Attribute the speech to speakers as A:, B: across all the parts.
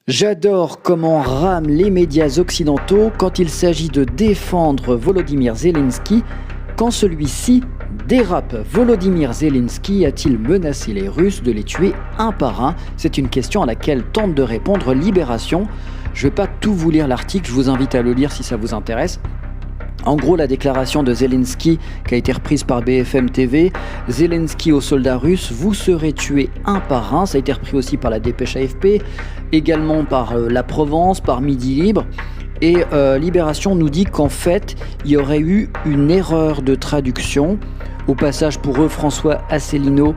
A: J'adore comment rament les médias occidentaux quand il s'agit de défendre Volodymyr Zelensky quand celui-ci dérape. Volodymyr Zelensky a-t-il menacé les Russes de les tuer un par un? C'est une question à laquelle tente de répondre Libération. Je ne vais pas tout vous lire l'article, je vous invite à le lire si ça vous intéresse. En gros, la déclaration de Zelensky qui a été reprise par BFM TV, Zelensky aux soldats russes, vous serez tués un par un, ça a été repris aussi par la dépêche AFP, également par La Provence, par Midi Libre. Et Libération nous dit qu'en fait, il y aurait eu une erreur de traduction. Au passage, pour eux, François Asselineau,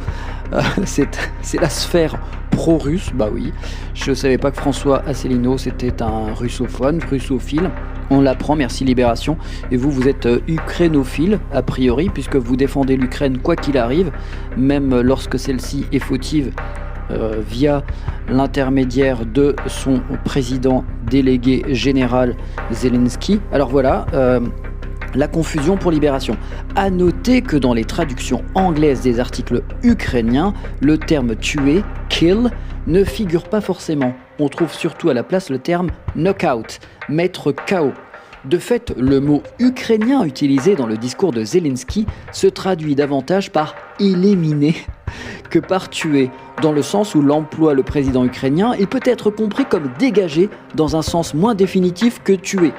A: c'est la sphère pro-russe. Bah oui, je ne savais pas que François Asselineau, c'était un russophile. On l'apprend, merci Libération. Et vous êtes ukrainophile, a priori, puisque vous défendez l'Ukraine quoi qu'il arrive, même lorsque celle-ci est fautive, via l'intermédiaire de son président délégué général Zelensky. Alors voilà, la confusion pour Libération. À noter que dans les traductions anglaises des articles ukrainiens, le terme tuer, kill, ne figure pas forcément. On trouve surtout à la place le terme knockout, mettre KO. De fait, le mot ukrainien utilisé dans le discours de Zelensky se traduit davantage par éliminer que par tuer, dans le sens où l'emploie le président ukrainien est peut être compris comme dégagé dans un sens moins définitif que tuer.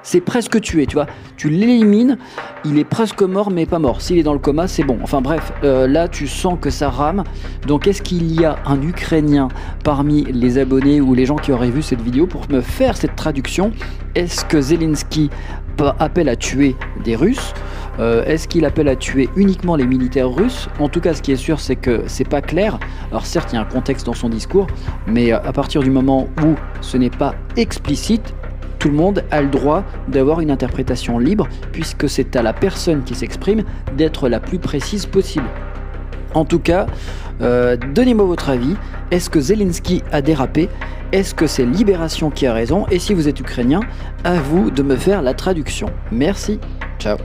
A: C'est presque tué, tu vois. Tu l'élimines, il est presque mort, mais pas mort. S'il est dans le coma, c'est bon. Enfin bref, là, tu sens que ça rame. Donc, est-ce qu'il y a un Ukrainien parmi les abonnés ou les gens qui auraient vu cette vidéo pour me faire cette traduction? Est-ce que Zelensky appelle à tuer des Russes? Est-ce qu'il appelle à tuer uniquement les militaires russes? En tout cas, ce qui est sûr, c'est que c'est pas clair. Alors certes, il y a un contexte dans son discours, mais à partir du moment où ce n'est pas explicite, tout le monde a le droit d'avoir une interprétation libre, puisque c'est à la personne qui s'exprime d'être la plus précise possible. En tout cas, donnez-moi votre avis. Est-ce que Zelensky a dérapé? Est-ce que c'est Libération qui a raison? Et si vous êtes ukrainien, à vous de me faire la traduction. Merci. Ciao.